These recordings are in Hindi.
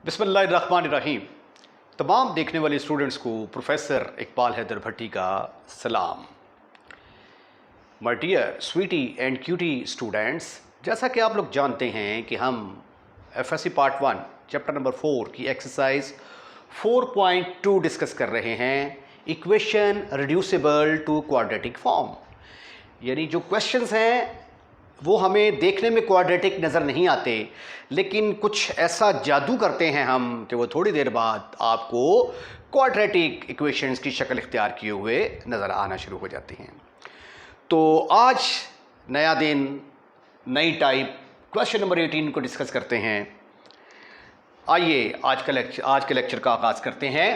बिस्मिल्लाहिर्रहमानिर्रहीम। तमाम देखने वाले स्टूडेंट्स को प्रोफेसर इकबाल हैदर भट्टी का सलाम। My dear sweetie and cutie students, जैसा कि आप लोग जानते हैं कि हम एफएससी पार्ट 1 चैप्टर नंबर 4 की एक्सरसाइज 4.2 डिस्कस कर रहे हैं, equation reducible to quadratic form. यानी जो क्वेश्चंस हैं वो हमें देखने में क्वाड्रेटिक नज़र नहीं आते, लेकिन कुछ ऐसा जादू करते हैं हम कि वो थोड़ी देर बाद आपको क्वाड्रेटिक इक्वेशंस की शक्ल इख्तियार किए हुए नज़र आना शुरू हो जाती हैं। तो आज नया दिन, नई टाइप, क्वेश्चन नंबर 18 को डिस्कस करते हैं। आइए आज के लेक्चर का आगाज़ करते हैं।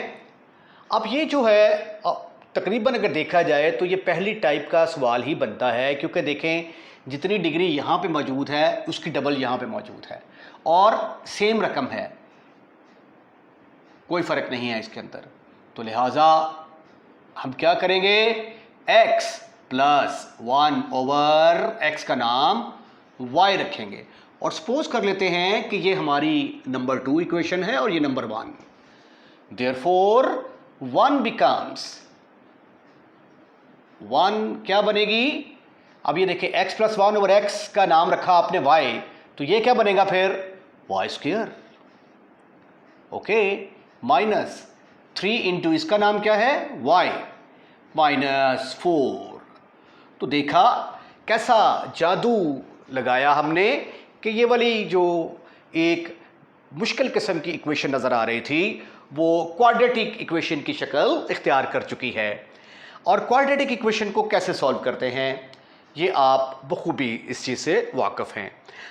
अब ये जो है तकरीबन अगर देखा जाए तो ये पहली टाइप का सवाल ही बनता है, क्योंकि देखें जितनी डिग्री यहाँ पे मौजूद है उसकी डबल यहाँ पे मौजूद है और सेम रकम है, कोई फ़र्क नहीं है इसके अंदर। तो लिहाजा हम क्या करेंगे, x प्लस 1/x का नाम y रखेंगे और सपोज कर लेते हैं कि ये हमारी नंबर 2 इक्वेशन है और ये नंबर 1। देयरफॉर 1 बिकम्स 1 क्या बनेगी। अब ये देखिए x प्लस 1/x का नाम रखा आपने y, तो ये क्या बनेगा फिर y²। ओके, माइनस 3 इंटू इसका नाम क्या है y माइनस 4। तो देखा कैसा जादू लगाया हमने कि ये वाली जो एक मुश्किल किस्म की इक्वेशन नज़र आ रही थी वो क्वाड्रेटिक इक्वेशन की शक्ल इख्तियार कर चुकी है। और क्वाड्रेटिक इक्वेशन को कैसे सॉल्व करते हैं ये आप बखूबी इस चीज़ से वाकिफ़ हैं।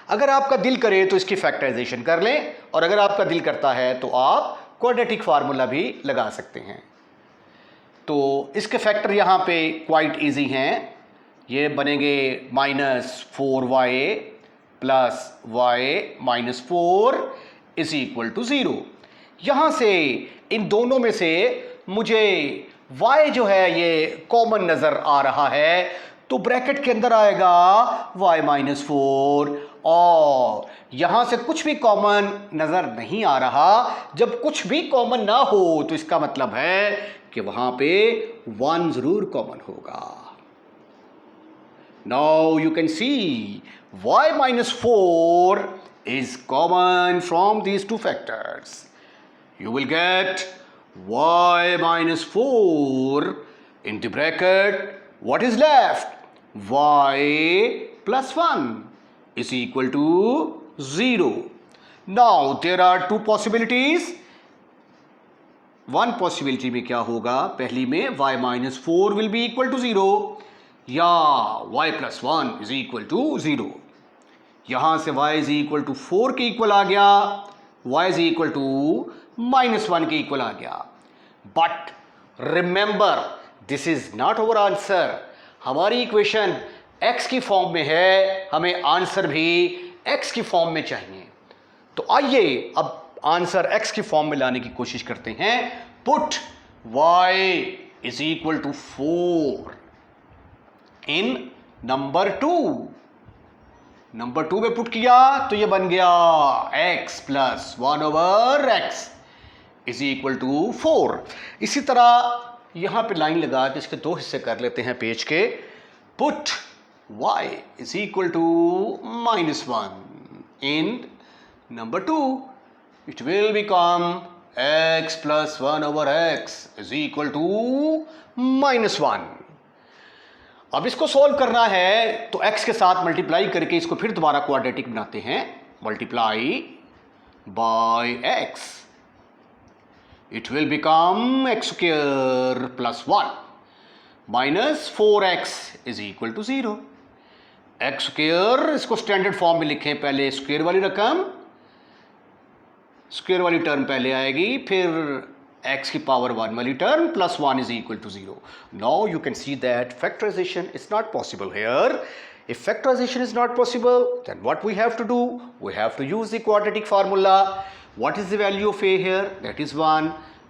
अगर आपका दिल करे तो इसकी फैक्टराइजेशन कर लें, और अगर आपका दिल करता है तो आप क्वाड्रेटिक फार्मूला भी लगा सकते हैं। तो इसके फैक्टर यहाँ पे क्वाइट इजी हैं। ये बनेंगे -4y plus y minus 4 is equal to 0। यहाँ से इन दोनों में से मुझे y जो है ये कॉमन नज़र आ रहा है, तो ब्रैकेट के अंदर आएगा y माइनस 4, और यहां से कुछ भी कॉमन नजर नहीं आ रहा। जब कुछ भी कॉमन ना हो तो इसका मतलब है कि वहां पे 1 जरूर कॉमन होगा। Now you can see y minus 4 is common from these two factors. You will gate y minus 4 in the bracket, what is left, y plus 1 is equal to 0. Now there are two possibilities. One possibility में क्या होगा, पहली में y minus 4 will be equal to 0 या y plus 1 is equal to 0। यहां से y is equal to 4 के इक्वल आ गया, y is equal to -1 के इक्वल आ गया। But remember, this is not our answer. हमारी इक्वेशन x की फॉर्म में है, हमें आंसर भी x की फॉर्म में चाहिए। तो आइए अब आंसर x की फॉर्म में लाने की कोशिश करते हैं। Put y is equal to 4 in number 2। Number 2 में पुट किया तो ये बन गया x plus 1/x is equal to 4। इसी तरह यहां पे लाइन लगा के इसके दो हिस्से कर लेते हैं पेज के। Put y is equal to -1 in number 2, it will become x plus 1/x is equal to -1। अब इसको सॉल्व करना है तो x के साथ मल्टीप्लाई करके इसको फिर दोबारा क्वाड्रेटिक बनाते हैं। Multiply by x, it will become x² plus 1 minus 4x is equal to 0। x², इसको स्टैंडर्ड फॉर्म में लिखें, पहले स्क्वायर वाली रकम, स्क्वायर वाली टर्म पहले आएगी, फिर x की पावर 1 वाली term plus 1 is equal to 0। Now you can see that factorization is not possible here। If factorization is not possible, then what we have to do? We have to use the quadratic formula। What is the value of a here? That is 1,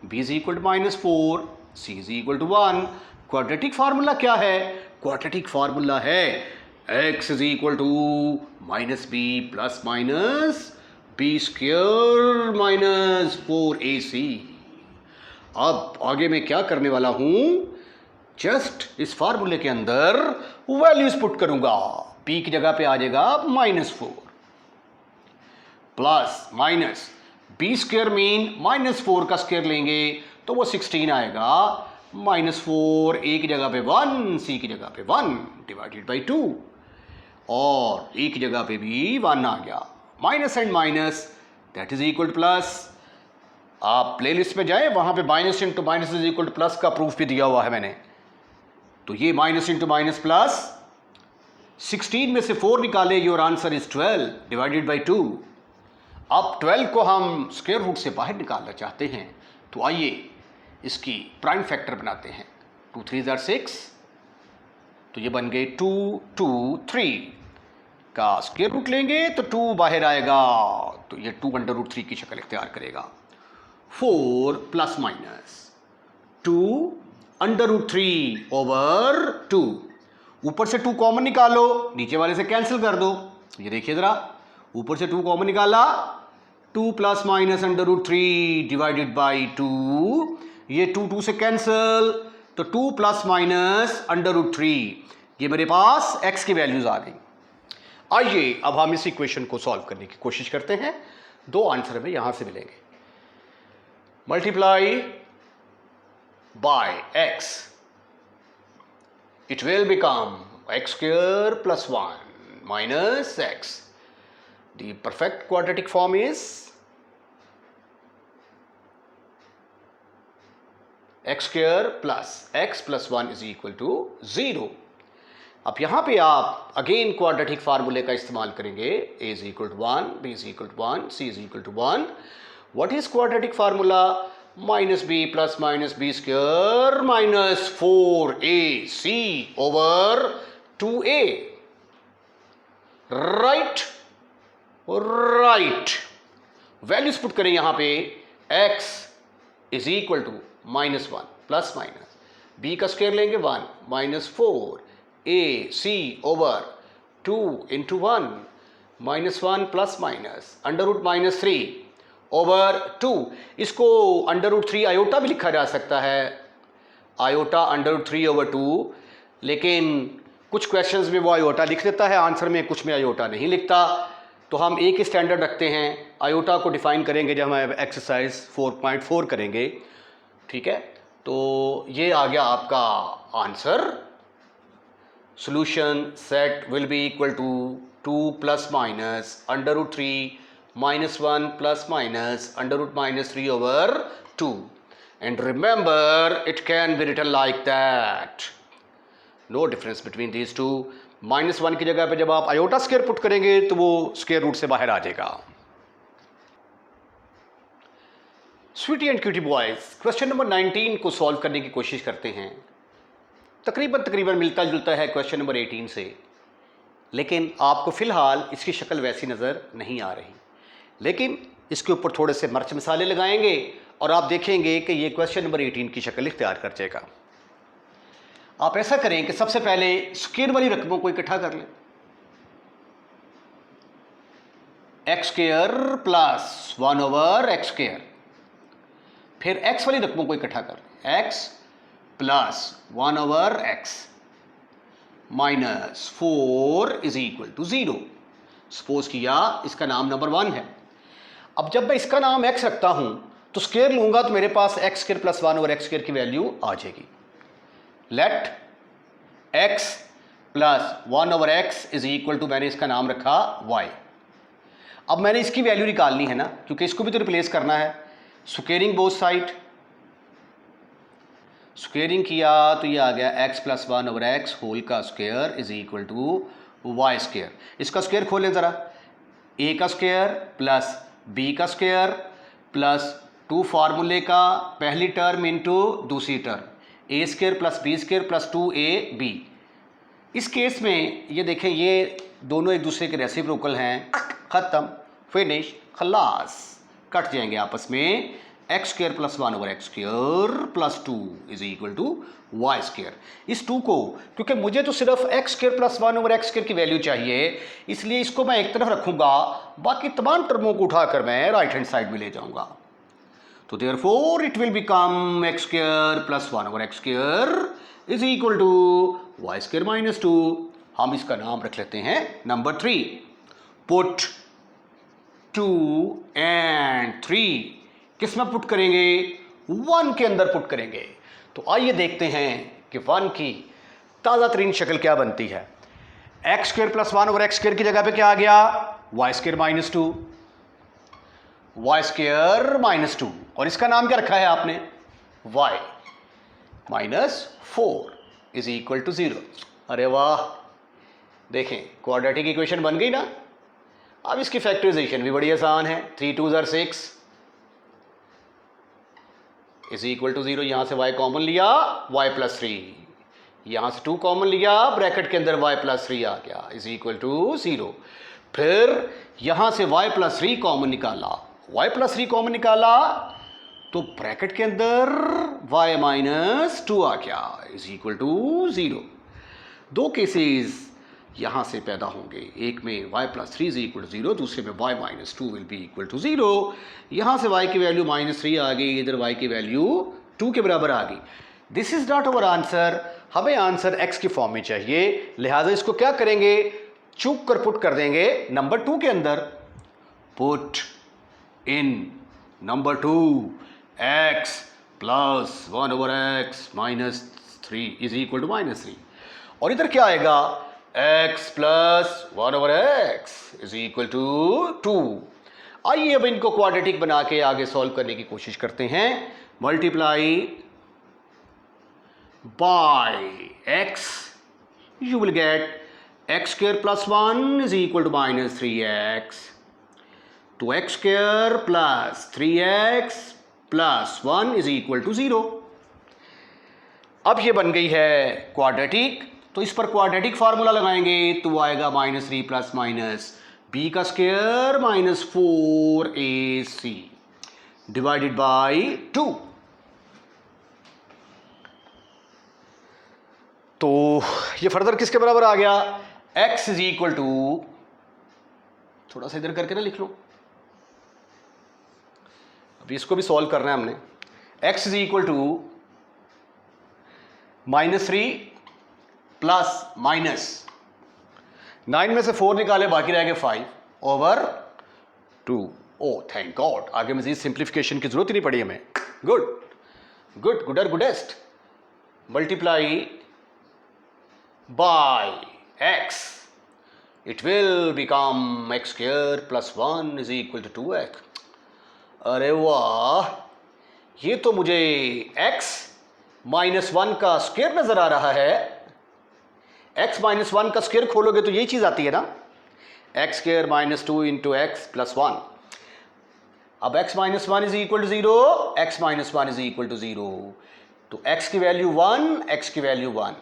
b is equal to -4, c is equal to 1। Quadratic formula क्या है? क्वाड्रेटिक फार्मूला है x is equal to -b plus minus b square minus 4ac। अब आगे मैं क्या करने वाला हूं, जस्ट इस फार्मूले के अंदर वैल्यूज पुट करूंगा। p की जगह पे आ जाएगा -4 plus minus b square mean -4 का स्क्वायर लेंगे तो वो 16 आएगा, -4 a की जगह पे 1, c की जगह पे 1 डिवाइडेड बाई 2 और e की जगह पे भी 1 आ गया। Minus and minus that is equal two plus. आप प्लेलिस्ट में जाएं, वहां पे minus into minus is equal two plus का प्रूफ भी दिया हुआ है मैंने। तो ये माइनस इंटू माइनस प्लस, 16 में से 4 निकाले, your answer is 12 divided by 2। अब 12 को हम स्क्वायर रूट से बाहर निकालना चाहते हैं, तो आइए इसकी प्राइम फैक्टर बनाते हैं। 2 3 6, तो ये बन गए 2 2 3 का स्क्वायर रूट लेंगे तो 2 बाहर आएगा, तो ये 2 √3 की शक्ल इख्तियार करेगा। 4 प्लस माइनस 2 √3 ओवर 2, ऊपर से 2 कॉमन निकालो, नीचे वाले से कैंसिल कर दो। ये देखिए जरा, ऊपर से 2 कॉमन निकाला, 2 प्लस माइनस √3 डिवाइडेड बाई 2, ये 2 2 से कैंसिल, तो 2 प्लस माइनस √3, ये मेरे पास x की वैल्यूज आ गई। आइए अब हम इस इक्वेशन को सॉल्व करने की कोशिश करते हैं। 2 आंसर हमें यहां से मिलेंगे। Multiply by x, it will become x square plus 1 minus x. The perfect quadratic form is x square plus x plus 1 is equal to 0. अब यहां पे आप अगेन क्वाड्रेटिक फार्मूले का इस्तेमाल करेंगे। a is equal to 1, b is equal to 1, c is equal to 1. What is quadratic formula? Minus b plus minus b square minus 4ac over 2a. Right? Right. Values put करें यहां पे। x is equal to -1 plus minus b का स्क्वायर लेंगे 1 minus 4ac over 2 into 1 -1 plus minus √-3 over 2। इसको √3 आयोटा भी लिखा जा सकता है, आयोटा √3 ओवर 2, लेकिन कुछ क्वेश्चंस में वो आयोटा लिख देता है आंसर में, कुछ में आयोटा नहीं लिखता। तो हम एक ही स्टैंडर्ड रखते हैं, आयोटा को डिफाइन करेंगे जब हम एक्सरसाइज 4.4 करेंगे। ठीक है, तो ये आ गया आपका answer. Solution set will be equal to 2 plus minus √3 -1 plus minus √-3 over 2, and remember it can be written like that. No difference between these two. -1 की जगह पे जब आप आयोटा स्क्वायर पुट करेंगे तो वो स्क्वायर रूट से बाहर आ जाएगा। Sweetie and cutie boys, question number 19 को सॉल्व करने की कोशिश करते हैं। तकरीबन मिलता जुलता है क्वेश्चन नंबर 18 से, लेकिन आपको फिलहाल इसकी शक्ल वैसी नज़र नहीं आ रही, लेकिन इसके ऊपर थोड़े से मिर्च मसाले लगाएंगे और आप देखेंगे कि ये क्वेश्चन नंबर 18 की शक्ल इख्तियार कर जाएगा। आप ऐसा करें कि सबसे पहले स्क्वायर वाली रकमों को इकट्ठा कर लें। X square plus 1 over x square, फिर एक्स वाली रकमों को इकट्ठा कर लें। X plus 1 over x minus 4 is equal to 0। Suppose किया इसका नाम नंबर 1 है। अब जब मैं इसका नाम x रखता हूं तो स्क्वायर लूंगा तो मेरे पास x square plus 1 over x square की वैल्यू आ जाएगी। Let x plus 1 over x is equal to, मैंने इसका नाम रखा y। अब मैंने इसकी वैल्यू निकालनी है ना, क्योंकि इसको भी तो रिप्लेस करना है। स्क्वेयरिंग बोथ साइड, स्क्वेयरिंग किया तो ये आ गया x plus 1 over x whole का square is equal to y square. इसका स्क्वायर खोलें ज़रा, a का स्क्वायर प्लस b का स्क्वायर प्लस 2 फार्मूले का पहली टर्म इंटू दूसरी term, a square plus b square plus 2ab। इस केस में ये देखें, ये दोनों एक दूसरे के रेसिप्रोकल हैं। ख़त्म, फिनिश, खलास, कट जाएंगे आपस में। X square plus 1 over x square plus 2 is equal to y square. इस 2 को, क्योंकि मुझे तो सिर्फ x square plus 1 over x square की वैल्यू चाहिए, इसलिए इसको मैं एक तरफ रखूंगा, बाकी तमाम टर्मों को उठाकर मैं राइट हैंड साइड में ले जाऊंगा। तो therefore it will become x square plus 1 over x square is equal to y square minus 2। हम इसका नाम रख लेते हैं नंबर 3। पुट 2 एंड 3 किस में पुट करेंगे? 1 के अंदर पुट करेंगे। तो आइए देखते हैं कि 1 की ताज़ा तरीन शक्ल क्या बनती है। X square plus 1 over x square की जगह पे क्या आ गया? Y square minus 2, y square minus 2, और इसका नाम क्या रखा है आपने? Y minus 4 is equal to 0। अरे वाह, देखें क्वाड्रेटिक इक्वेशन बन गई ना। अब इसकी फैक्टराइजेशन भी बड़ी आसान है। 3 2 ज़ार 6 इज इक्वल टू 0। यहां से y कॉमन लिया, y प्लस 3, यहां से 2 कॉमन लिया, ब्रैकेट के अंदर y प्लस 3 आ गया इज इक्वल टू 0। फिर यहां से y प्लस 3 कॉमन निकाला, y प्लस 3 कॉमन निकाला तो ब्रैकेट के अंदर y माइनस 2 आ गया इज इक्वल टू 0। दो केसेस यहां से पैदा होंगे, एक में y plus 3 is equal to 0, दूसरे में y minus 2 will be equal to 0। यहां से y की वैल्यू माइनस 3 आ गई, इधर y की वैल्यू 2 के बराबर आ गई। This is not our answer. हमें आंसर x की फॉर्म में चाहिए, लिहाजा इसको क्या करेंगे? चूक कर पुट कर देंगे नंबर 2 के अंदर। Put in number 2 x plus 1 over x minus 3 is equal to minus 3, और इधर क्या आएगा? x plus 1 over x is equal to 2। आइए अब इनको क्वाड्रेटिक बना के आगे सॉल्व करने की कोशिश करते हैं। Multiply by x, you will get x square plus 1 is equal to minus 3x, तो x square plus 3x plus 1 is equal to 0। अब ये बन गई है क्वाड्रेटिक, तो इस पर क्वाड्रेटिक फार्मूला लगाएंगे तो आएगा माइनस 3 प्लस माइनस बी का square minus 4ac divided by 2। तो ये फर्दर किसके बराबर आ गया? x इज इक्वल टू, थोड़ा सा इधर करके ना लिख लो, अभी इसको भी सॉल्व करना है हमने। x is equal to minus 3 plus minus 9 में से 4 निकाले, बाकी रह गए 5 ओवर 2। ओ थैंक गॉड, आगे मजीद सिंप्लीफिकेशन की जरूरत ही नहीं पड़ी हमें। Good good gooder goodest. Multiply by x, it will become x square plus 1 is equal to 2x। अरे वाह, ये तो मुझे x माइनस 1 का स्क्वायर नजर आ रहा है। x माइनस 1 का स्क्वायर खोलोगे तो यही चीज आती है ना, x square minus 2 into x plus 1। अब x minus 1 is equal to 0, x minus 1 is equal to 0, तो x की वैल्यू 1, x की वैल्यू 1,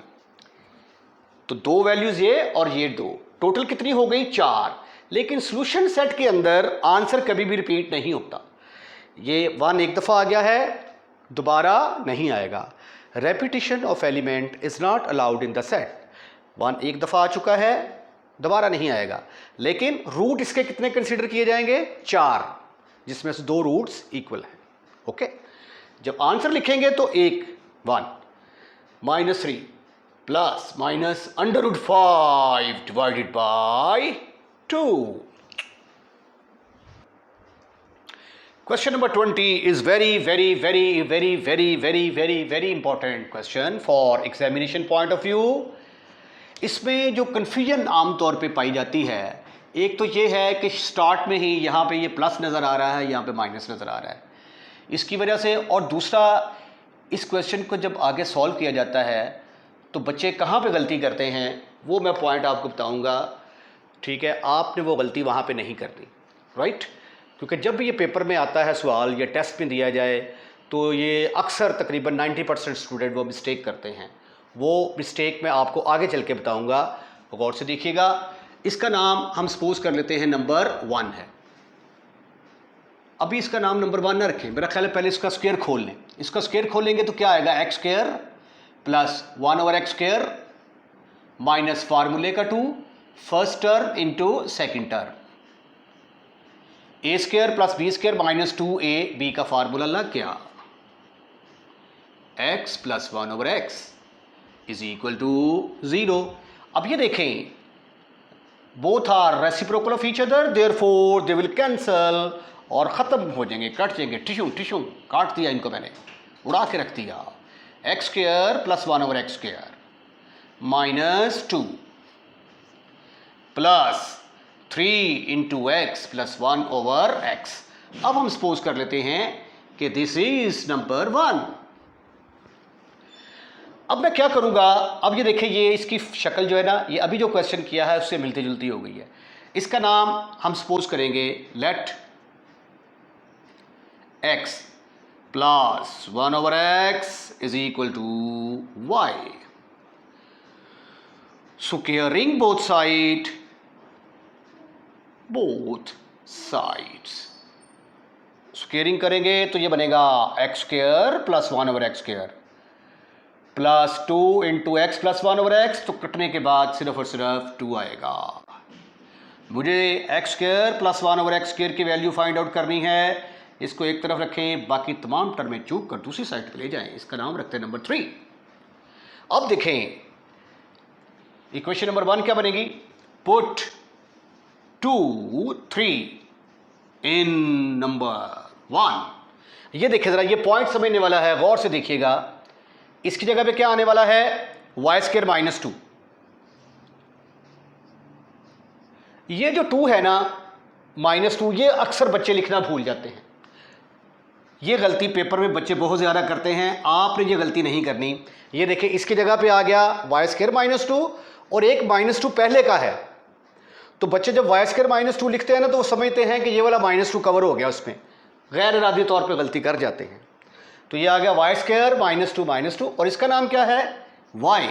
तो दो वैल्यूज ये और ये दो, टोटल कितनी हो गई? 4। लेकिन सॉल्यूशन सेट के अंदर आंसर कभी भी रिपीट नहीं होता। ये 1 एक दफ़ा आ गया है, दोबारा नहीं आएगा। Repetition of element is not allowed in the set. 1 एक दफ़ा आ चुका है, दोबारा नहीं आएगा। लेकिन रूट इसके कितने कंसिडर किए जाएंगे? 4, जिसमें से 2 रूट्स इक्वल हैं। ओके, जब आंसर लिखेंगे तो 1 minus 3 plus minus under root 5 divided by 2। Question number 20 is very important question for examination point of view. इसमें जो confusion आमतौर पे पाई जाती है, एक तो ये है कि स्टार्ट में ही यहाँ पे ये प्लस नज़र आ रहा है, यहाँ पे माइनस नज़र आ रहा है, इसकी वजह से। और दूसरा, इस क्वेश्चन को जब आगे सॉल्व किया जाता है तो बच्चे कहाँ पे गलती करते हैं वो मैं पॉइंट आपको बताऊँगा। ठीक है, आपने वो गलती वहाँ पे नहीं करनी, राइट? क्योंकि जब भी ये पेपर में आता है सवाल या टेस्ट में दिया जाए तो ये अक्सर तकरीबन 90% स्टूडेंट वो मिस्टेक करते हैं। वो मिस्टेक मैं आपको आगे चल के बताऊँगा, गौर से देखिएगा। इसका नाम हम सपोज कर लेते हैं नंबर 1 है। अभी इसका नाम नंबर 1 ना रखें, मेरा ख्याल है पहले इसका स्क्वायर खोल लें। इसका स्क्वायर खोलेंगे तो क्या आएगा, x square plus 1/x square minus फार्मूले का 2 first term into second term, a square plus b square minus 2ab का फार्मूला लग गया, x plus 1/x is equal to 0। अब ये देखें both are reciprocal of each other, therefore they will cancel और ख़त्म हो जाएंगे, कट जाएंगे, टिश्यू टिश्यू काट दिया इनको मैंने, उड़ा के रख दिया। X square plus 1/x square minus 2 plus 3 into x plus 1/x। अब हम सपोज कर लेते हैं कि दिस इज नंबर 1। अब मैं क्या करूंगा, अब ये देखिए ये इसकी शक्ल जो है ना, ये अभी जो क्वेश्चन किया है उससे मिलती जुलती हो गई है। इसका नाम हम सपोज करेंगे let x plus 1/x is equal to y, squaring both sides, squaring करेंगे तो ये बनेगा x square plus 1/x square plus 2 into x plus 1/x, तो कटने के बाद सिर्फ और सिर्फ 2 आएगा। मुझे x square plus 1/x square की वैल्यू फाइंड आउट करनी है। इसको एक तरफ रखें, बाकी तमाम टर्में चूक कर दूसरी साइड पे ले जाएं। इसका नाम रखते हैं नंबर 3। अब देखें इक्वेशन नंबर 1 क्या बनेगी, पुट 2 3 इन नंबर 1। ये देखिए जरा, ये पॉइंट समझने वाला है, गौर से देखिएगा। इसकी जगह पे क्या आने वाला है, वाई स्क्वायर माइनस 2। ये जो 2 है ना -2, ये अक्सर बच्चे लिखना भूल जाते हैं। ये गलती पेपर में बच्चे बहुत ज़्यादा करते हैं, आपने ये गलती नहीं करनी। ये देखिए इसकी जगह पे आ गया वाई स्क्वायर -2 और एक -2 पहले का है, तो बच्चे जब वाई स्क्वायर -2 लिखते हैं ना तो वो समझते हैं कि ये वाला -2 कवर हो गया, उसमें गैर इरादी तौर पे गलती कर जाते हैं। तो ये आ गया वाई स्क्वायर -2 और इसका नाम क्या है y,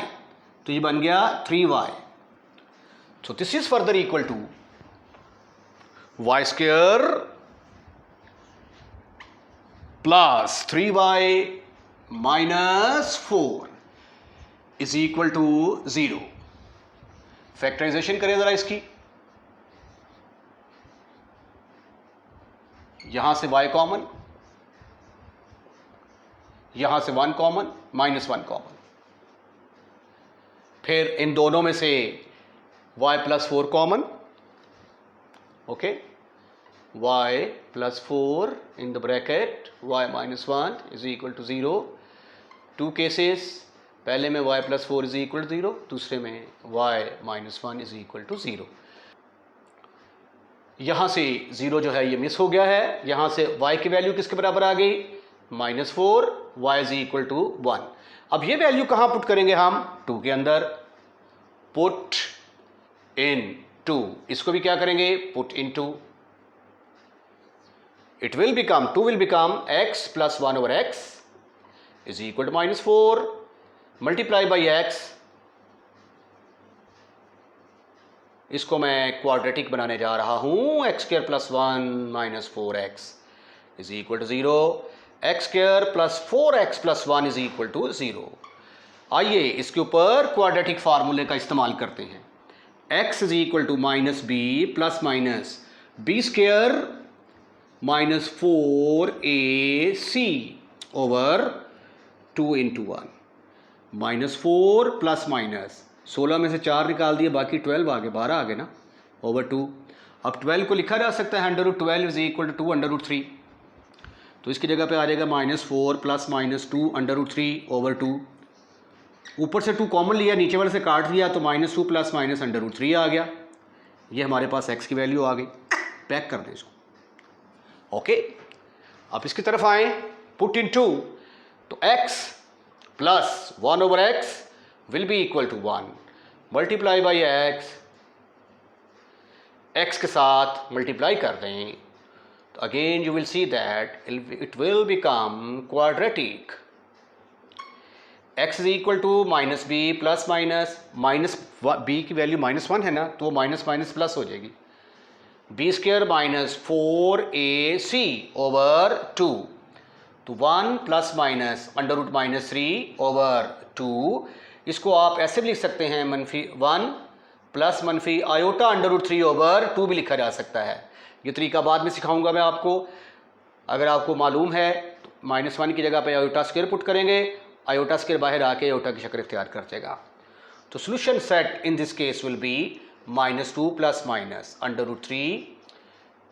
तो ये बन गया 3y। So this is further equal to y square plus 3y minus 4 is equal to 0। Factorization करें जरा इसकी, यहां से y कॉमन, यहां से 1 कॉमन, -1 कॉमन, फिर इन दोनों में से y plus 4 common, okay, y plus 4 in the bracket y -1 is equal to 0। 2 cases, पहले में y plus 4 is equal to 0, दूसरे में y -1 इज इक्वल टू 0। यहां से 0 जो है ये मिस हो गया है, यहां से y की वैल्यू किसके बराबर आ गई, -4, y इज इक्वल टू 1। अब ये वैल्यू कहां पुट करेंगे हम, 2 के अंदर, पुट इन 2। इसको भी क्या करेंगे, put in 2। It will become, 2 will become x plus 1/x is equal to -4 multiply by x। इसको मैं क्वाड्रेटिक बनाने जा रहा हूं, x square plus 1 minus 4x is equal to 0, x square plus 4x plus 1 is equal to 0। आइए इसके ऊपर क्वाड्रेटिक फार्मूले का इस्तेमाल करते हैं। x is equal to minus b plus minus b square minus 4ac over 2 into 1, -4 plus minus 16 में से 4 निकाल दिए, बाकी 12 आ गए, 12 आ गए ना, ओवर 2। अब 12 को लिखा जा सकता है √12 इज इक्वल टू 2√3, तो इसकी जगह पे आ जाएगा -4 प्लस -2 √3 ओवर 2। ऊपर से 2 कॉमन लिया, नीचे वाले से काट दिया, तो -2 प्लस माइनस √3 आ गया। ये हमारे पास x की वैल्यू आ गई। पैक कर दें इसको, ओके। अब इसकी तरफ आए, पुट इन 2, तो x plus 1/x will be equal to 1 multiply by x के साथ मल्टीप्लाई कर दें, तो again you will see that it will become quadratic. x is equal to minus b plus minus b की वैल्यू -1 है ना, तो वो माइनस माइनस प्लस हो जाएगी, B square minus 4ac over 2, तो 1 plus minus under root minus 3 over 2, इसको आप ऐसे भी लिख सकते हैं मनफी 1 प्लस मनफी आयोटा अंडर रूट 3 ओवर 2 भी लिखा जा सकता है। ये तरीका बाद में सिखाऊंगा मैं आपको। अगर आपको मालूम है तो -1 की जगह पे आयोटा स्क्वायर पुट करेंगे, आयोटा स्क्वायर बाहर आके आयोटा की शक्ल इख्तियार कर जाएगा। तो solution set in this case will be -2 plus minus under root 3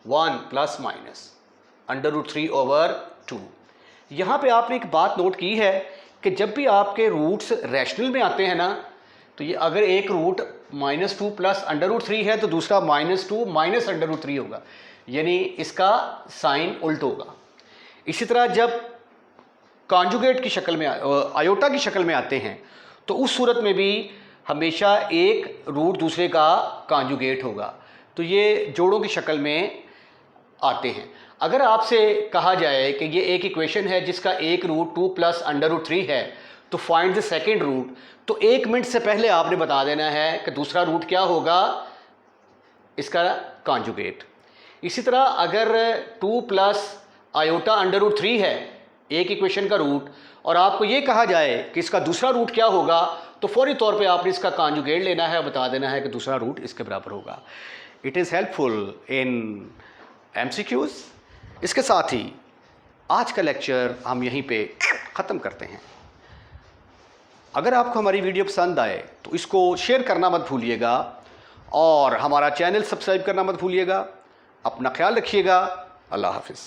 1 plus minus under root 3 over 2। यहाँ पे आपने एक बात नोट की है कि जब भी आपके रूट्स रैशनल में आते हैं ना, तो ये अगर एक रूट -2 प्लस अंडर रूट 3 है तो दूसरा -2 माइनस अंडर रूट 3 होगा, यानी इसका साइन उल्ट होगा। इसी तरह जब कॉन्जुगेट की शक्ल में आयोटा की शक्ल में आते हैं तो उस सूरत में भी हमेशा एक रूट दूसरे का कॉन्जुगेट होगा। तो ये जोड़ों की शक्ल में आते हैं। अगर आपसे कहा जाए कि ये एक इक्वेशन है जिसका एक रूट 2 प्लस अंडर रूट 3 है, तो फाइंड द सेकेंड रूट, तो 1 मिनट से पहले आपने बता देना है कि दूसरा रूट क्या होगा, इसका कॉन्जुगेट। इसी तरह अगर 2 प्लस आयोटा अंडर रूट 3 है एक इक्वेशन का रूट, और आपको ये कहा जाए कि इसका दूसरा रूट क्या होगा, तो फौरी तौर पे आपने इसका कॉन्जुगेट लेना है और बता देना है कि दूसरा रूट इसके बराबर होगा। It is helpful in MCQs। इसके साथ ही आज का लेक्चर हम यहीं पे ख़त्म करते हैं। अगर आपको हमारी वीडियो पसंद आए तो इसको शेयर करना मत भूलिएगा और हमारा चैनल सब्सक्राइब करना मत भूलिएगा। अपना ख्याल रखिएगा। अल्लाह हाफिज़।